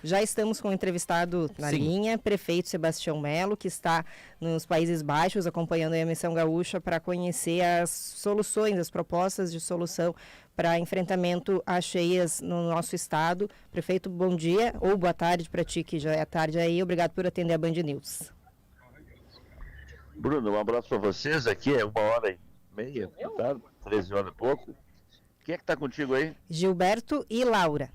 Já estamos com o entrevistado na linha, prefeito Sebastião Melo, que está nos Países Baixos acompanhando a Missão Gaúcha para conhecer as soluções, as propostas de solução para enfrentamento às cheias no nosso estado. Prefeito, bom dia ou boa tarde para ti, que já é tarde aí. Obrigado por atender a Band News. Bruno, um abraço para vocês. Aqui é 1h30, tá? 13 horas e pouco. Quem é que está contigo aí? Gilberto e Laura.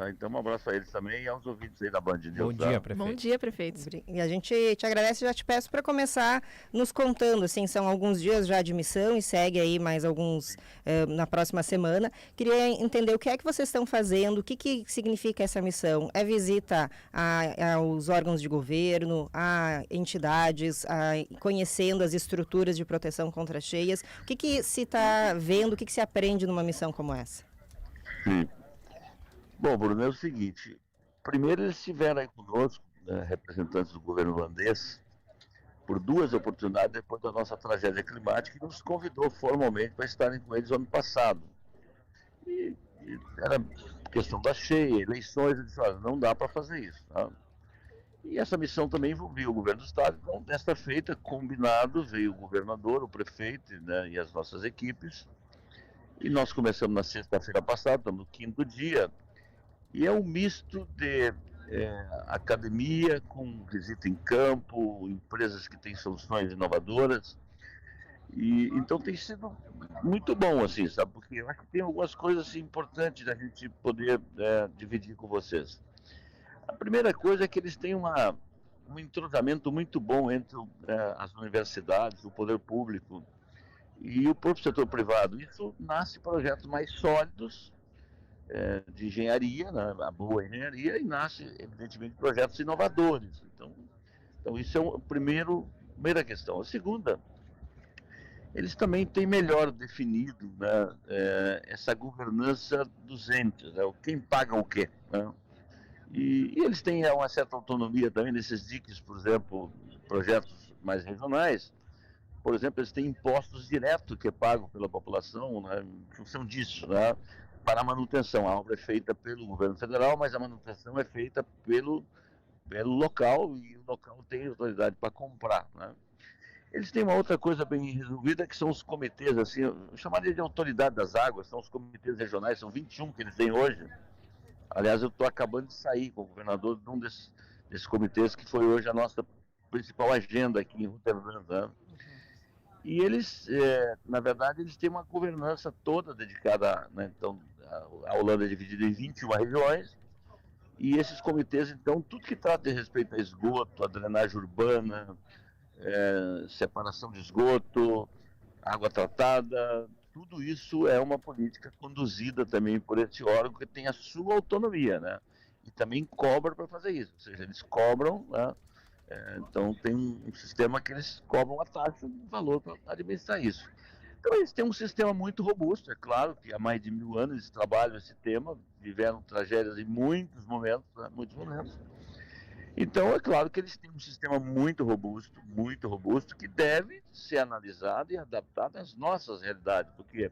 Então um abraço a eles também e aos ouvintes aí da Band News. Bom dia, prefeito. Bom dia, prefeito. E a gente te agradece e já te peço para começar nos contando, assim, são alguns dias já de missão e segue aí mais alguns na próxima semana. Queria entender o que é que vocês estão fazendo, o que significa essa missão? É visita aos órgãos de governo, a entidades, conhecendo as estruturas de proteção contra cheias. O que se está vendo, o que se aprende numa missão como essa? Sim. Bom, Bruno, é o seguinte, primeiro eles estiveram aí conosco, né, representantes do governo holandês, por 2 oportunidades depois da nossa tragédia climática, e nos convidou formalmente para estarem com eles no ano passado. E era questão da cheia, eleições, eles disse, olha, não dá para fazer isso. Tá? E essa missão também envolvia o governo do estado, então desta feita, combinado, veio o governador, o prefeito, né, e as nossas equipes, e nós começamos na sexta-feira passada, estamos no 5º dia. E é um misto de academia com visita em campo, empresas que têm soluções inovadoras. E então tem sido muito bom, assim, sabe? Porque eu acho que tem algumas coisas assim, importantes da gente poder dividir com vocês. A primeira coisa é que eles têm um entrosamento muito bom entre as universidades, o poder público e o próprio setor privado. Isso nasce projetos mais sólidos, de engenharia, né, a boa engenharia, e nasce, evidentemente, projetos inovadores. Então isso é a primeira questão. A segunda, eles também têm melhor definido, né, essa governança dos entes, né, quem paga o quê. Né, e eles têm uma certa autonomia também nesses diques, por exemplo, projetos mais regionais. Por exemplo, eles têm impostos diretos que é pago pela população, né, em função disso, né, para a manutenção. A obra é feita pelo governo federal, mas a manutenção é feita pelo local, e o local tem autoridade para comprar. Né? Eles têm uma outra coisa bem resolvida, que são os comitês, assim, eu chamaria de autoridade das águas, são os comitês regionais, são 21 que eles têm hoje. Aliás, eu estou acabando de sair com o governador de um desses comitês, que foi hoje a nossa principal agenda aqui em Rotterdam. Né? E eles, na verdade, eles têm uma governança toda dedicada, né? Então, a Holanda é dividida em 21 regiões, e esses comitês, então, tudo que trata de respeito a esgoto, a drenagem urbana, separação de esgoto, água tratada, tudo isso é uma política conduzida também por esse órgão que tem a sua autonomia, né? E também cobra para fazer isso, ou seja, eles cobram, né? Então tem um sistema que eles cobram a taxa, um valor para administrar isso. Então eles têm um sistema muito robusto, é claro que há mais de 1000 anos eles trabalham esse tema, viveram tragédias em muitos momentos, né, muitos momentos. Então é claro que eles têm um sistema muito robusto, que deve ser analisado e adaptado às nossas realidades. Porque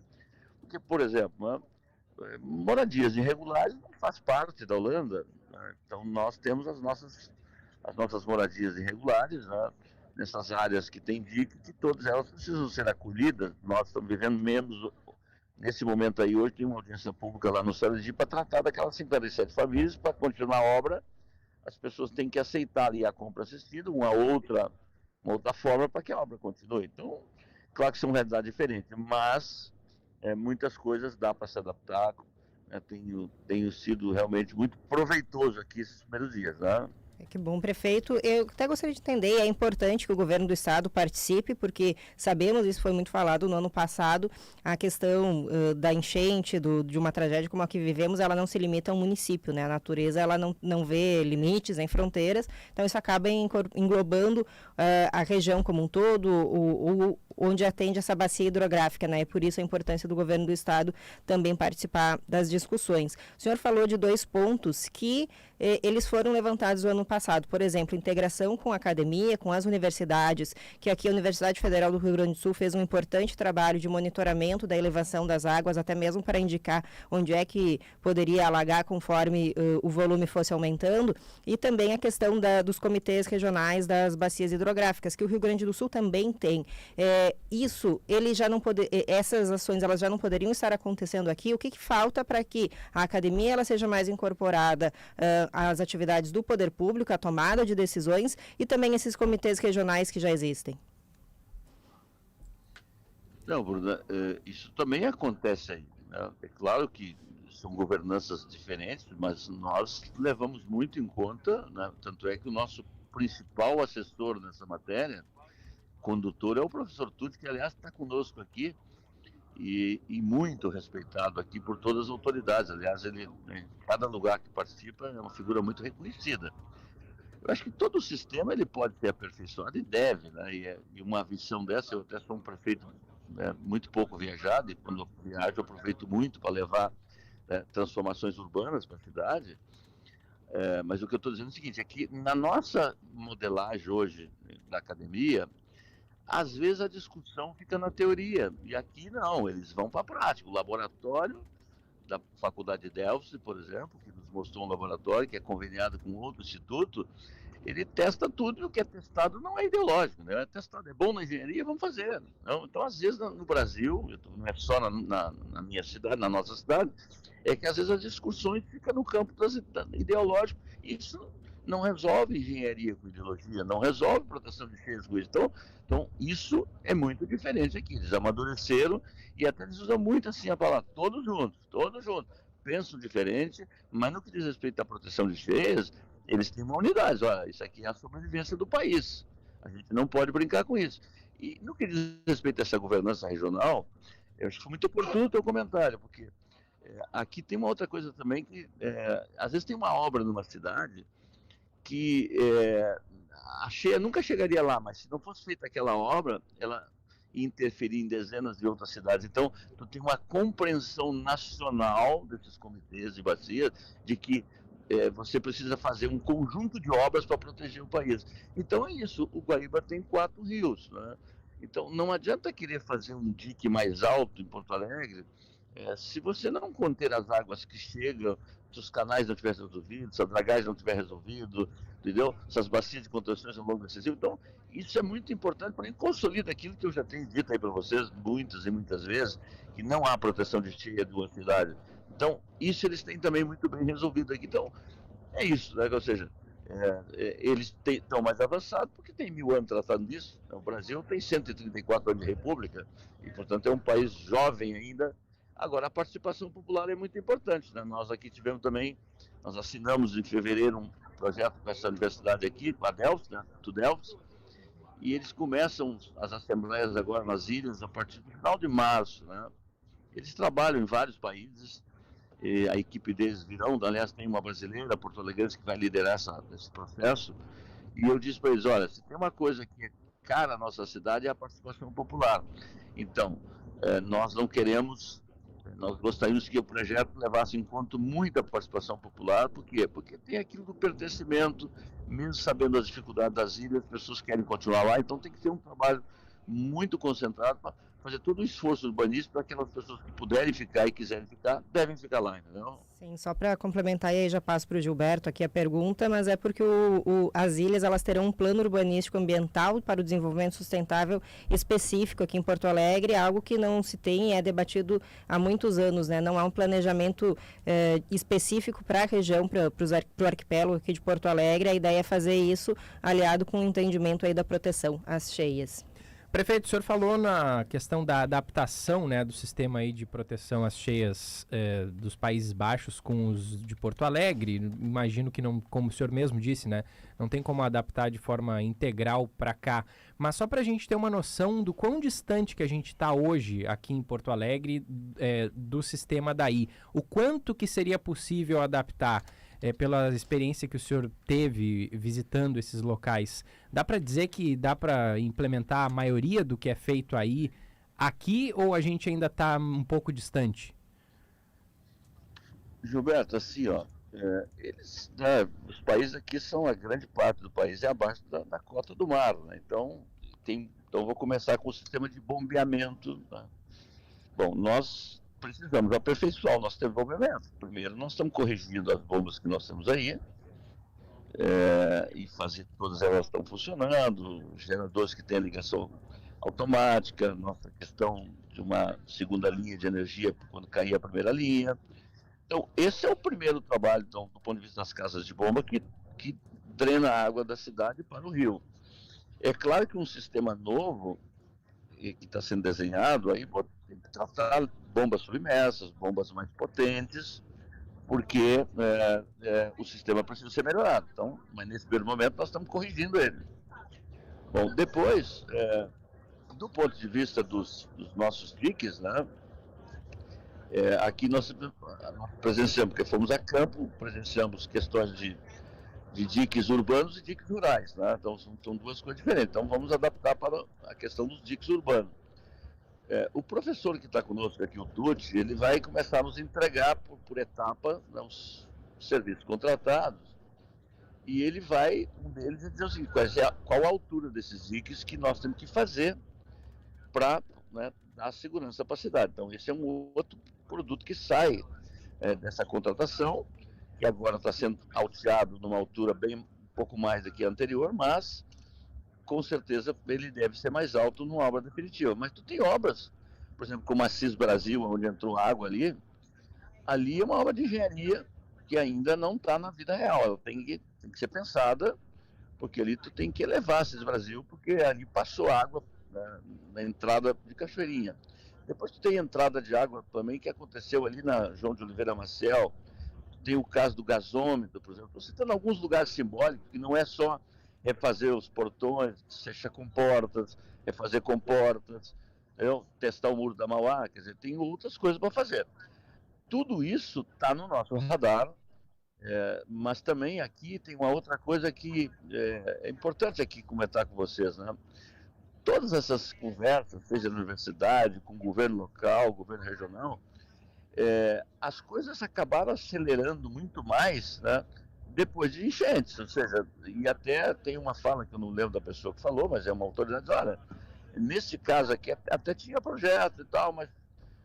por exemplo, né, moradias irregulares não faz parte da Holanda, né, então nós temos as nossas moradias irregulares, né, nessas áreas que tem dique, que todas elas precisam ser acolhidas. Nós estamos vivendo menos, nesse momento aí, hoje tem uma audiência pública lá no Sarandi para tratar daquelas 57 famílias, para continuar a obra, as pessoas têm que aceitar ali a compra assistida, uma outra forma para que a obra continue. Então, claro que são realidades diferentes, mas muitas coisas dá para se adaptar, né, tenho sido realmente muito proveitoso aqui esses primeiros dias, né? Que bom, prefeito. Eu até gostaria de entender, é importante que o governo do estado participe, porque sabemos, isso foi muito falado no ano passado, a questão da enchente, de uma tragédia como a que vivemos, ela não se limita ao município, né? A natureza, ela não vê limites nem fronteiras, então isso acaba englobando a região como um todo, onde atende essa bacia hidrográfica, né? E por isso a importância do governo do estado também participar das discussões. O senhor falou de 2 pontos que eles foram levantados no ano ano passado. Por exemplo, integração com a academia, com as universidades, que aqui a Universidade Federal do Rio Grande do Sul fez um importante trabalho de monitoramento da elevação das águas, até mesmo para indicar onde é que poderia alagar conforme o volume fosse aumentando, e também a questão dos comitês regionais das bacias hidrográficas, que o Rio Grande do Sul também tem. Essas ações elas já não poderiam estar acontecendo aqui. O que falta para que a academia ela seja mais incorporada às atividades do poder público, à tomada de decisões, e também esses comitês regionais que já existem? Não, Bruna, isso também acontece aí, né? É claro que são governanças diferentes, mas nós levamos muito em conta, né? Tanto é que o nosso principal assessor nessa matéria, condutor, é o professor Tucci, que aliás está conosco aqui e muito respeitado aqui por todas as autoridades. Aliás, ele, em cada lugar que participa, é uma figura muito reconhecida. Eu acho que todo o sistema ele pode ser aperfeiçoado e deve, né? E uma visão dessa, eu até sou um prefeito, né, muito pouco viajado, e quando eu viajo eu aproveito muito para levar, né, transformações urbanas para a cidade. Mas o que eu estou dizendo é o seguinte, é que na nossa modelagem hoje da academia, às vezes a discussão fica na teoria, e aqui não, eles vão para a prática. O laboratório da Faculdade de Delft, por exemplo, que nos mostrou um laboratório que é conveniado com outro instituto, ele testa tudo, e o que é testado não é ideológico, né? É testado, é bom na engenharia, vamos fazer. Então, às vezes, no Brasil, não é só na minha cidade, na nossa cidade, é que às vezes as discussões ficam no campo ideológico. Isso não resolve engenharia com ideologia, não resolve proteção de cheias com isso. Então, isso é muito diferente aqui. Eles amadureceram e até eles usam muito assim a palavra, todos juntos, pensam diferente, mas no que diz respeito à proteção de cheias, eles têm uma unidade. Olha, isso aqui é a sobrevivência do país. A gente não pode brincar com isso. E no que diz respeito a essa governança regional, eu acho que foi muito oportuno o teu comentário, porque aqui tem uma outra coisa também que, às vezes tem uma obra numa cidade que a cheia nunca chegaria lá, mas se não fosse feita aquela obra, ela ia interferir em dezenas de outras cidades. Então, tu tem uma compreensão nacional desses comitês de bacias de que você precisa fazer um conjunto de obras para proteger o país. Então é isso, o Guaíba tem 4 rios, né? Então não adianta querer fazer um dique mais alto em Porto Alegre, se você não conter as águas que chegam, se os canais não estiverem resolvidos, se a dragagem não estiver resolvido, entendeu? Se as bacias de contenção são longas e excessivas. Então, isso é muito importante para consolidar aquilo que eu já tenho dito aí para vocês muitas e muitas vezes, que não há proteção de cheia de uma cidade. Então, isso eles têm também muito bem resolvido aqui. Então, é isso, né? Ou seja, eles estão mais avançados porque tem 1000 anos tratando disso. O Brasil tem 134 anos de república e, portanto, é um país jovem ainda. Agora, a participação popular é muito importante, né? Nós aqui tivemos também, nós assinamos em fevereiro um projeto com essa universidade aqui, com a Delft, né? Delft, e eles começam as assembleias agora nas ilhas a partir do final de março, né? Eles trabalham em vários países, e a equipe deles virão, aliás, tem uma brasileira, porto-alegrense, que vai liderar esse processo, e eu disse para eles, olha, se tem uma coisa que é cara à nossa cidade é a participação popular. Então, nós não queremos, nós gostaríamos que o projeto levasse em conta muita participação popular. Por quê? Porque tem aquilo do pertencimento, mesmo sabendo as dificuldades das ilhas, as pessoas querem continuar lá, então tem que ter um trabalho muito concentrado para fazer todo o esforço urbanístico para aquelas pessoas que puderem ficar e quiserem ficar, devem ficar lá, entendeu? Sim, só para complementar, e aí já passo para o Gilberto aqui a pergunta, mas é porque as ilhas elas terão um plano urbanístico ambiental para o desenvolvimento sustentável específico aqui em Porto Alegre, algo que não se tem e é debatido há muitos anos, né? Não há um planejamento específico para a região, para o arquipélago aqui de Porto Alegre. A ideia é fazer isso aliado com o entendimento aí da proteção às cheias. Prefeito, o senhor falou na questão da adaptação, né, do sistema aí de proteção às cheias dos Países Baixos com os de Porto Alegre. Imagino que não, como o senhor mesmo disse, né, não tem como adaptar de forma integral para cá. Mas só para a gente ter uma noção do quão distante que a gente está hoje aqui em Porto Alegre do sistema daí. O quanto que seria possível adaptar? Pela experiência que o senhor teve visitando esses locais, dá para dizer que dá para implementar a maioria do que é feito aí aqui, ou a gente ainda está um pouco distante? Gilberto, assim, ó, Os países aqui são, a grande parte do país é abaixo da cota do mar, né? Então vou começar com o sistema de bombeamento, né? Bom, nós precisamos aperfeiçoar o nosso sistema de bombeamento. Primeiro, nós estamos corrigindo as bombas que nós temos aí, e fazer todas elas estão funcionando, geradores que têm ligação automática, nossa questão de uma segunda linha de energia quando cair a primeira linha. Então, esse é o primeiro trabalho, então, do ponto de vista das casas de bomba, que drena a água da cidade para o rio. É claro que um sistema novo, que está sendo desenhado, aí tem que tratar bombas submersas, bombas mais potentes, porque o sistema precisa ser melhorado. Então, mas nesse primeiro momento nós estamos corrigindo ele. Bom, depois, do ponto de vista dos nossos diques, né, aqui nós presenciamos, porque fomos a campo, presenciamos questões de diques urbanos e diques rurais, né? Então são duas coisas diferentes. Então vamos adaptar para a questão dos diques urbanos. O professor que está conosco aqui, o Tucci, ele vai começar a nos entregar por etapa, né, os serviços contratados, e ele vai, um deles, dizer o seguinte: qual a altura desses diques que nós temos que fazer para, né, dar segurança para a cidade. Então esse é um outro produto que sai dessa contratação, que agora está sendo alteado numa altura bem um pouco mais do que a anterior, mas com certeza ele deve ser mais alto numa obra definitiva. Mas tu tem obras, por exemplo, como a CIS Brasil, onde entrou água ali é uma obra de engenharia que ainda não está na vida real. Ela tem que ser pensada, porque ali tu tem que elevar a CIS Brasil, porque ali passou água, né, na entrada de Cachoeirinha. Depois tu tem entrada de água também que aconteceu ali na João de Oliveira Maciel. Tem o caso do gasômetro, por exemplo. Você está em alguns lugares simbólicos que não é só refazer os portões, fechar com portas, refazer com portas, testar o muro da Mauá, quer dizer, tem outras coisas para fazer. Tudo isso está no nosso radar, mas também aqui tem uma outra coisa que é importante aqui comentar com vocês, né? Todas essas conversas, seja na universidade, com o governo local, governo regional, as coisas acabaram acelerando muito mais, né, depois de enchentes, ou seja, e até tem uma fala que eu não lembro da pessoa que falou, mas é uma autoridade, olha, nesse caso aqui até tinha projeto e tal, mas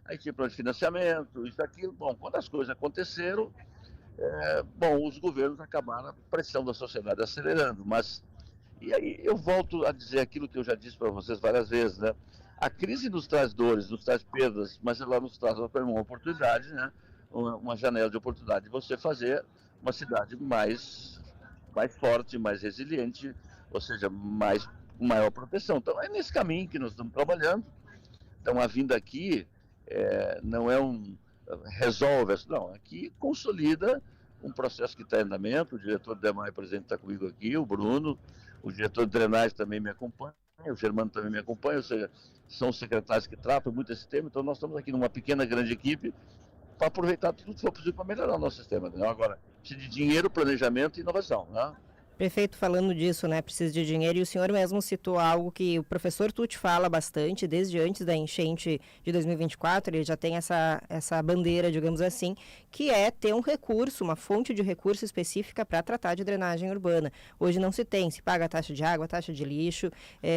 aí tinha plano de financiamento, isso, aquilo. Bom, quando as coisas aconteceram, os governos acabaram a pressão da sociedade acelerando, mas, e aí eu volto a dizer aquilo que eu já disse para vocês várias vezes, né? A crise nos traz dores, nos traz perdas, mas ela nos traz uma oportunidade, né? Uma janela de oportunidade de você fazer uma cidade mais forte, mais resiliente, ou seja, maior proteção. Então é nesse caminho que nós estamos trabalhando. Então a vinda aqui não é resolve, não, aqui consolida um processo que está em andamento. O diretor de DEMAI, por exemplo, está comigo aqui, o Bruno, o diretor de drenagem também me acompanha, o Germano também me acompanha, ou seja, são os secretários que tratam muito esse tema. Então nós estamos aqui numa pequena, grande equipe para aproveitar tudo que for possível para melhorar o nosso sistema, né? Agora, precisa de dinheiro, planejamento e inovação, né? Prefeito, falando disso, né, precisa de dinheiro, e o senhor mesmo citou algo que o professor Tucci fala bastante, desde antes da enchente de 2024, ele já tem essa bandeira, digamos assim, que é ter um recurso, uma fonte de recurso específica para tratar de drenagem urbana. Hoje não se tem, se paga a taxa de água, a taxa de lixo,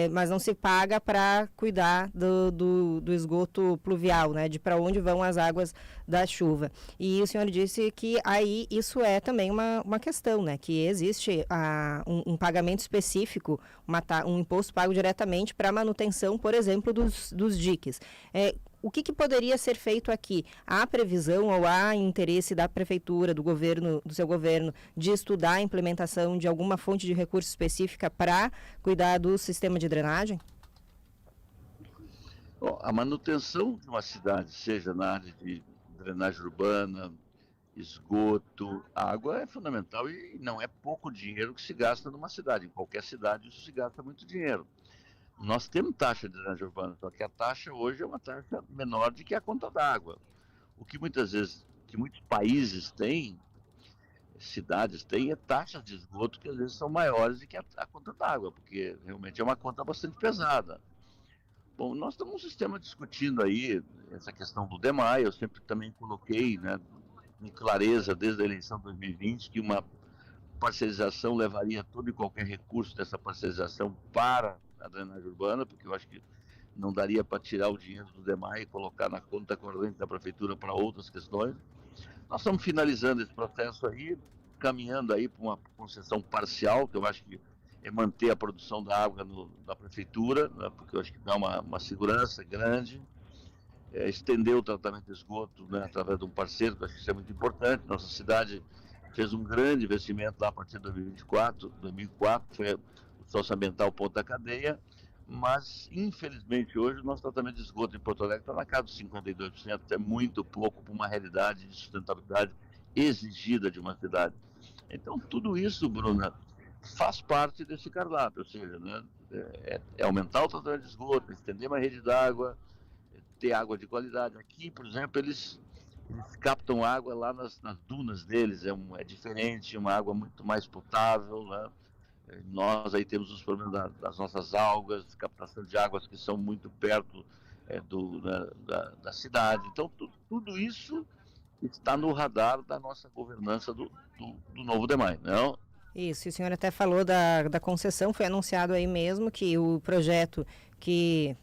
mas não se paga para cuidar do esgoto pluvial, né, de para onde vão as águas da chuva. E o senhor disse que aí isso é também uma questão, né, que existe um pagamento específico, um imposto pago diretamente para a manutenção, por exemplo, dos diques. O que poderia ser feito aqui? Há previsão ou há interesse da prefeitura, do governo, do seu governo, de estudar a implementação de alguma fonte de recurso específica para cuidar do sistema de drenagem? Bom, a manutenção de uma cidade, seja na área de drenagem urbana, esgoto, água, é fundamental, e não é pouco dinheiro que se gasta numa cidade. Em qualquer cidade isso se gasta muito dinheiro. Nós temos taxa de drenagem urbana, só que a taxa hoje é uma taxa menor do que a conta d'água. O que muitos países têm, cidades têm, é taxas de esgoto que às vezes são maiores do que a conta d'água, porque realmente é uma conta bastante pesada. Bom, nós estamos um sistema discutindo aí essa questão do DEMAI, eu sempre também coloquei, né, com clareza desde a eleição de 2020 que uma parcerização levaria todo e qualquer recurso dessa parcerização para a drenagem urbana, porque eu acho que não daria para tirar o dinheiro do DEMAI e colocar na conta corrente da prefeitura para outras questões. Nós estamos finalizando esse processo aí, caminhando aí para uma concessão parcial, que eu acho que é manter a produção da água da prefeitura, né, porque eu acho que dá uma segurança grande, estender o tratamento de esgoto, né, através de um parceiro, que eu acho que isso é muito importante. Nossa cidade fez um grande investimento lá a partir de 2004, foi o sócio ambiental ponto da cadeia, mas infelizmente hoje o nosso tratamento de esgoto em Porto Alegre está na casa dos 52%, é muito pouco para uma realidade de sustentabilidade exigida de uma cidade. Então tudo isso, Bruna, faz parte desse cardápio, ou seja, né, é aumentar o tratamento de esgoto, estender uma rede d'água, ter água de qualidade. Aqui, por exemplo, eles captam água lá nas dunas deles, é diferente, uma água muito mais potável, né? Nós aí temos os problemas das nossas algas, captação de águas que são muito perto da cidade. Então, tudo isso está no radar da nossa governança do novo DEMAI, não? Isso, e o senhor até falou da concessão, foi anunciado aí mesmo que o projeto que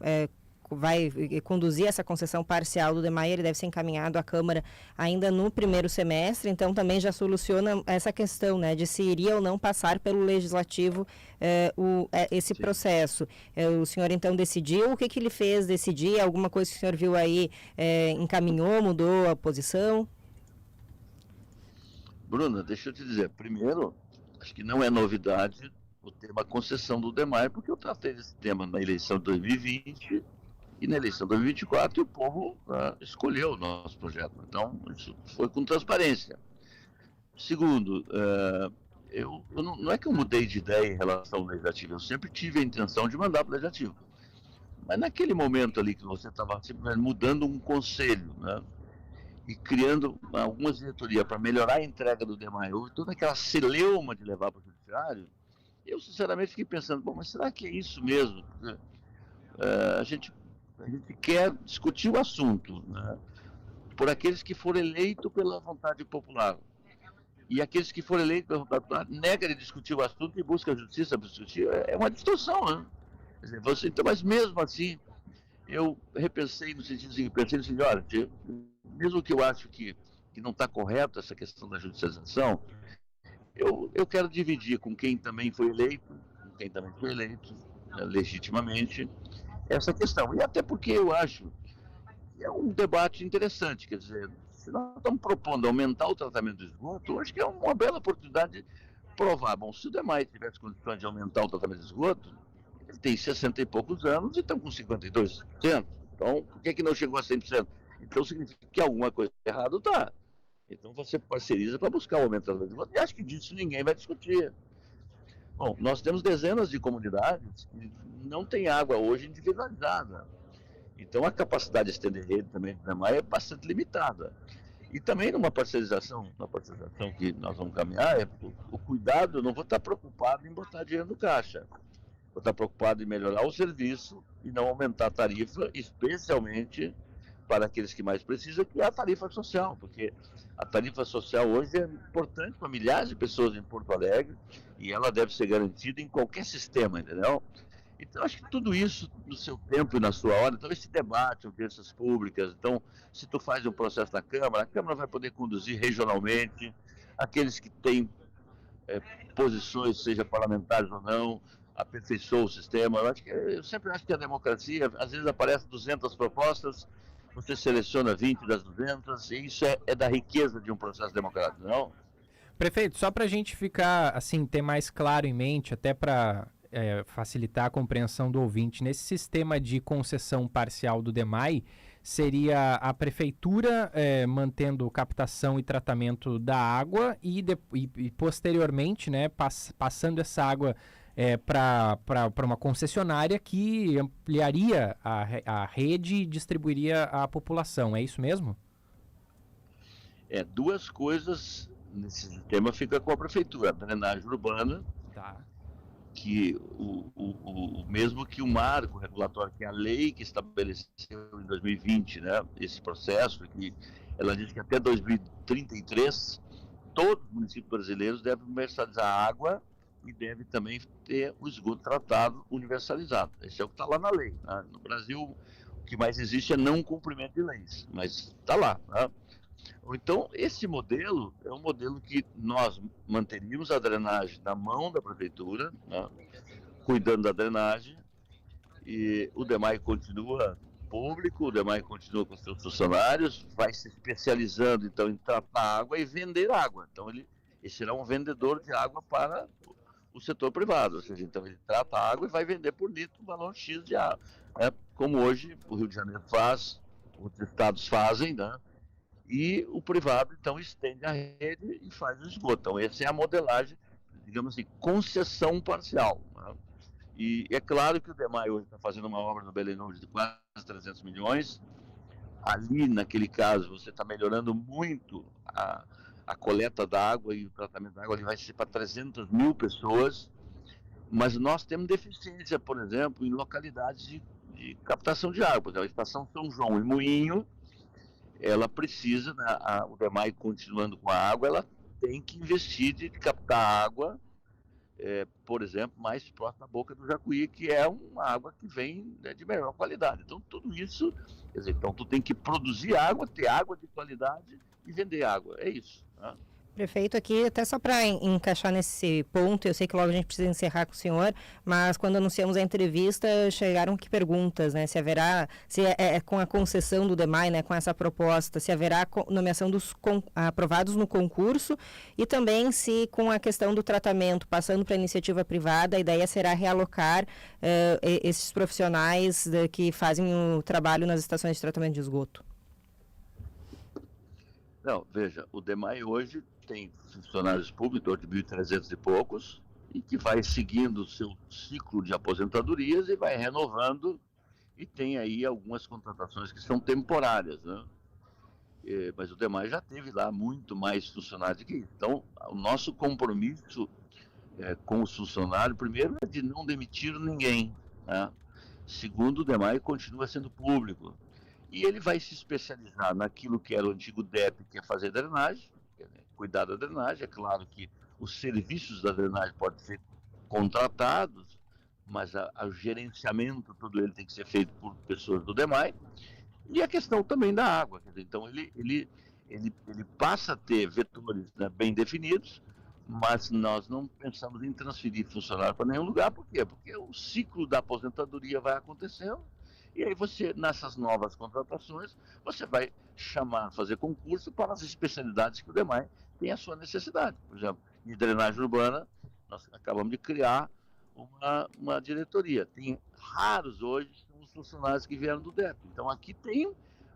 vai conduzir essa concessão parcial do DEMAI, ele deve ser encaminhado à Câmara ainda no primeiro semestre, então também já soluciona essa questão, né, de se iria ou não passar pelo Legislativo esse Sim. processo. O senhor então decidiu, o que ele fez decidir? Alguma coisa que o senhor viu aí encaminhou, mudou a posição? Bruna, deixa eu te dizer, primeiro, acho que não é novidade o tema concessão do DEMAI, porque eu tratei desse tema na eleição de 2020 e na eleição de 2024 o povo escolheu o nosso projeto. Então, isso foi com transparência. Segundo, não é que eu mudei de ideia em relação ao Legislativo, eu sempre tive a intenção de mandar para o Legislativo. Mas naquele momento ali que você estava mudando um conselho, né, e criando algumas diretorias para melhorar a entrega do DEMAI, houve toda aquela celeuma de levar para o Judiciário, eu sinceramente fiquei pensando, bom, mas será que é isso mesmo? A gente quer discutir o assunto, né, por aqueles que foram eleitos pela vontade popular. E aqueles que foram eleitos pela vontade popular negam de discutir o assunto e buscam a justiça para discutir. É uma distorção, né? Quer dizer, então, mas mesmo assim, eu repensei no sentido seguinte, olha, mesmo que eu acho que não está correto essa questão da judicialização, eu quero dividir com quem também foi eleito, né, legitimamente, essa questão. E até porque eu acho que é um debate interessante, quer dizer, se nós estamos propondo aumentar o tratamento do esgoto, eu acho que é uma bela oportunidade de provar. Bom, se o DEMAI tivesse condições de aumentar o tratamento de esgoto, ele tem 60 e poucos anos e estão com 52%. Então, por que não chegou a 100%? Então, significa que alguma coisa errada está. Então, você parceriza para buscar o aumento do tratamento de esgoto. E acho que disso ninguém vai discutir. Bom, nós temos dezenas de comunidades que não têm água hoje individualizada. Então, a capacidade de estender rede também do DEMAI é bastante limitada. E também na parcerização que nós vamos caminhar, o cuidado, eu não vou estar preocupado em botar dinheiro no caixa. Vou estar preocupado em melhorar o serviço e não aumentar a tarifa, especialmente para aqueles que mais precisam, que é a tarifa social, porque a tarifa social hoje é importante para milhares de pessoas em Porto Alegre e ela deve ser garantida em qualquer sistema, entendeu? Então, acho que tudo isso no seu tempo e na sua hora, então esse debate, audiências públicas, então, se tu faz um processo na Câmara, a Câmara vai poder conduzir regionalmente, aqueles que têm posições, seja parlamentares ou não, aperfeiçoa o sistema. Eu sempre acho que a democracia, às vezes aparecem 200 propostas, você seleciona 20 das 200, e isso é da riqueza de um processo democrático, não? Prefeito, só para a gente ficar, assim, ter mais claro em mente, até para facilitar a compreensão do ouvinte, nesse sistema de concessão parcial do DEMAI, seria a prefeitura mantendo captação e tratamento da água e posteriormente, né, passando essa água para uma concessionária que ampliaria a rede e distribuiria à população. É isso mesmo? Duas coisas nesse sistema fica com a prefeitura. A drenagem urbana, tá, que mesmo que o marco regulatório, que é a lei que estabeleceu em 2020, né, esse processo, que ela diz que até 2033 todos os municípios brasileiros devem universalizar a água e deve também ter o esgoto tratado universalizado. Esse é o que está lá na lei. Né? No Brasil, o que mais existe é não cumprimento de leis, mas está lá. Né? Então, esse modelo é um modelo que nós manteríamos a drenagem na mão da prefeitura, né? Cuidando da drenagem, e o DEMAI continua público, o DEMAI continua com seus funcionários, vai se especializando então em tratar água e vender água. Então ele será um vendedor de água para o setor privado, ou seja, então ele trata a água e vai vender por litro o valor X de água, né? Como hoje o Rio de Janeiro faz, outros estados fazem, né? E o privado então estende a rede e faz o esgoto. Então essa é a modelagem, digamos assim, concessão parcial, né? E é claro que o DEMAI hoje está fazendo uma obra no Belém Novo de quase 300 milhões. Ali, naquele caso, você está melhorando muito a coleta da água e o tratamento da água. Ali vai ser para 300 mil pessoas. Mas nós temos deficiência, por exemplo, em localidades de captação de água. Por exemplo, a Estação São João e Moinho, ela precisa, né, o DEMAI continuando com a água, ela tem que investir de captar água, por exemplo, mais próximo da boca do Jacuí, que é uma água que vem, né, de melhor qualidade. Então, tudo isso, quer dizer, então tu tem que produzir água, ter água de qualidade e vender água. É isso. Né? Prefeito, aqui até só para encaixar nesse ponto, eu sei que logo a gente precisa encerrar com o senhor, mas quando anunciamos a entrevista, chegaram aqui perguntas, né? Se haverá, se é com a concessão do DEMAI, né, com essa proposta, se haverá nomeação dos aprovados no concurso e também se com a questão do tratamento, passando para a iniciativa privada, a ideia será realocar esses profissionais que fazem o trabalho nas estações de tratamento de esgoto. Não, veja, o DEMAI hoje tem funcionários públicos de 1.300 e poucos, e que vai seguindo o seu ciclo de aposentadorias e vai renovando, e tem aí algumas contratações que são temporárias, né? Mas o DEMAI já teve lá muito mais funcionários que isso. Então, o nosso compromisso com os funcionários, primeiro, é de não demitir ninguém, né? Segundo, o DEMAI continua sendo público. E ele vai se especializar naquilo que era o antigo DEP, que é fazer drenagem, cuidar da drenagem. É claro que os serviços da drenagem podem ser contratados, mas o gerenciamento, todo ele tem que ser feito por pessoas do DEMAI. E a questão também da água. Quer dizer, então ele passa a ter vetores, né, bem definidos, mas nós não pensamos em transferir funcionário para nenhum lugar. Por quê? Porque o ciclo da aposentadoria vai acontecendo. E aí você, nessas novas contratações, você vai fazer concurso para as especialidades que o DEMAI tem a sua necessidade. Por exemplo, em drenagem urbana, nós acabamos de criar uma diretoria. Tem raros hoje os funcionários que vieram do DEP. Então aqui tem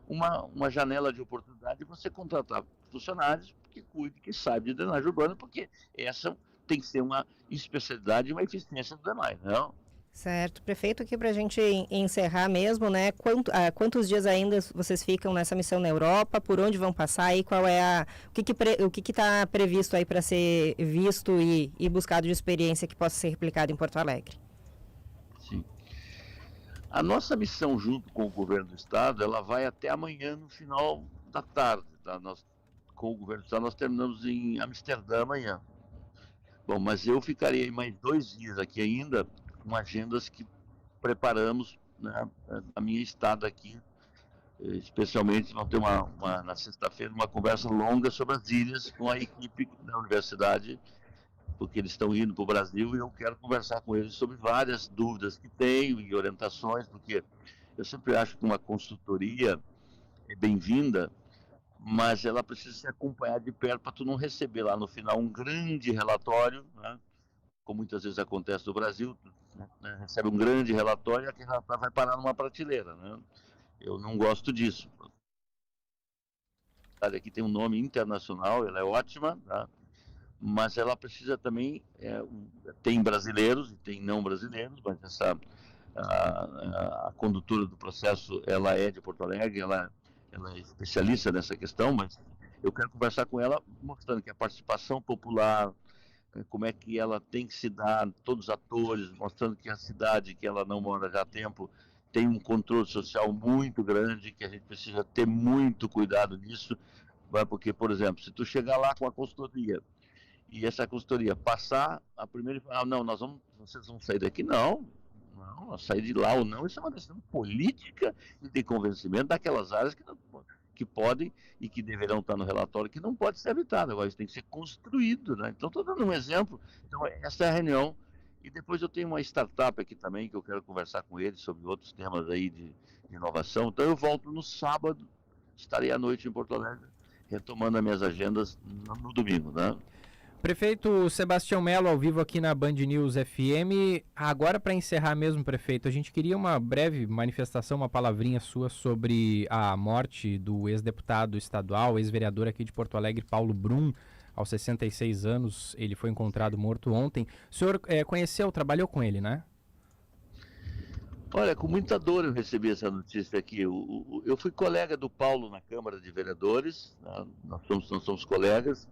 uma janela de oportunidade de você contratar funcionários que cuidem, que saibam de drenagem urbana, porque essa tem que ser uma especialidade e uma eficiência do DEMAI, não? Certo. Prefeito, aqui para a gente encerrar mesmo, né? Quantos dias ainda vocês ficam nessa missão na Europa? Por onde vão passar? E qual é o que está previsto aí para ser visto e buscado de experiência que possa ser replicado em Porto Alegre? Sim. A nossa missão junto com o governo do estado, ela vai até amanhã no final da tarde. Tá? Com o governo do estado nós terminamos em Amsterdã amanhã. Bom, mas eu ficarei mais 2 dias aqui ainda, com agendas que preparamos, né, a minha estada aqui, especialmente vamos ter na sexta-feira uma conversa longa sobre as ilhas com a equipe da universidade, porque eles estão indo para o Brasil e eu quero conversar com eles sobre várias dúvidas que tenho e orientações, porque eu sempre acho que uma consultoria é bem-vinda, mas ela precisa ser acompanhada de perto para tu não receber lá no final um grande relatório, né, como muitas vezes acontece no Brasil, né, recebe um grande relatório e aquele relatório vai parar numa prateleira, né? Eu não gosto disso. Aqui tem um nome internacional, ela é ótima, tá? Mas ela precisa também, tem brasileiros e tem não brasileiros, mas a condutora do processo, ela é de Porto Alegre, ela é especialista nessa questão, mas eu quero conversar com ela mostrando que a participação popular, como é que ela tem que se dar, todos os atores, mostrando que a cidade, que ela não mora já há tempo, tem um controle social muito grande, que a gente precisa ter muito cuidado nisso, porque, por exemplo, se tu chegar lá com a consultoria e essa consultoria passar, a primeira fala, não, vocês vão sair daqui, não, sair de lá ou não, isso é uma decisão política e de convencimento daquelas áreas que podem e que deverão estar no relatório, que não pode ser habitado, agora isso tem que ser construído, né? Então, estou dando um exemplo, então essa é a reunião, e depois eu tenho uma startup aqui também, que eu quero conversar com eles sobre outros temas aí de inovação, então eu volto no sábado, estarei à noite em Porto Alegre, retomando as minhas agendas no domingo, né? Prefeito Sebastião Melo, ao vivo aqui na Band News FM. Agora, para encerrar mesmo, prefeito, a gente queria uma breve manifestação, uma palavrinha sua sobre a morte do ex-deputado estadual, ex-vereador aqui de Porto Alegre, Paulo Brum, aos 66 anos. Ele foi encontrado morto ontem. O senhor conheceu, trabalhou com ele, né? Olha, com muita dor eu recebi essa notícia aqui. Eu fui colega do Paulo na Câmara de Vereadores, né? Nós somos colegas.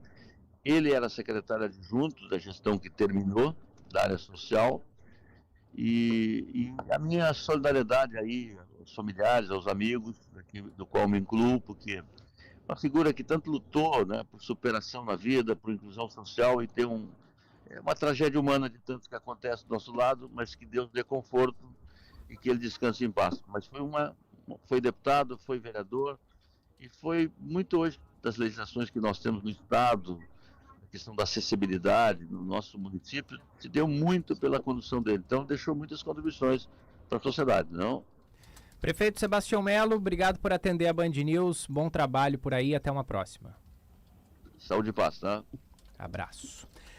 Ele era secretário adjunto da gestão que terminou, da área social, e a minha solidariedade aí aos familiares, aos amigos, do qual me incluo, porque é uma figura que tanto lutou, né, por superação na vida, por inclusão social, e tem uma tragédia humana de tanto que acontece do nosso lado, mas que Deus dê conforto e que ele descanse em paz. Mas foi deputado, foi vereador, e foi muito hoje das legislações que nós temos no Estado, questão da acessibilidade no nosso município, se deu muito pela condução dele. Então, deixou muitas contribuições para a sociedade, não? Prefeito Sebastião Melo, obrigado por atender a Band News. Bom trabalho por aí. Até uma próxima. Saúde e paz, tá? Abraço.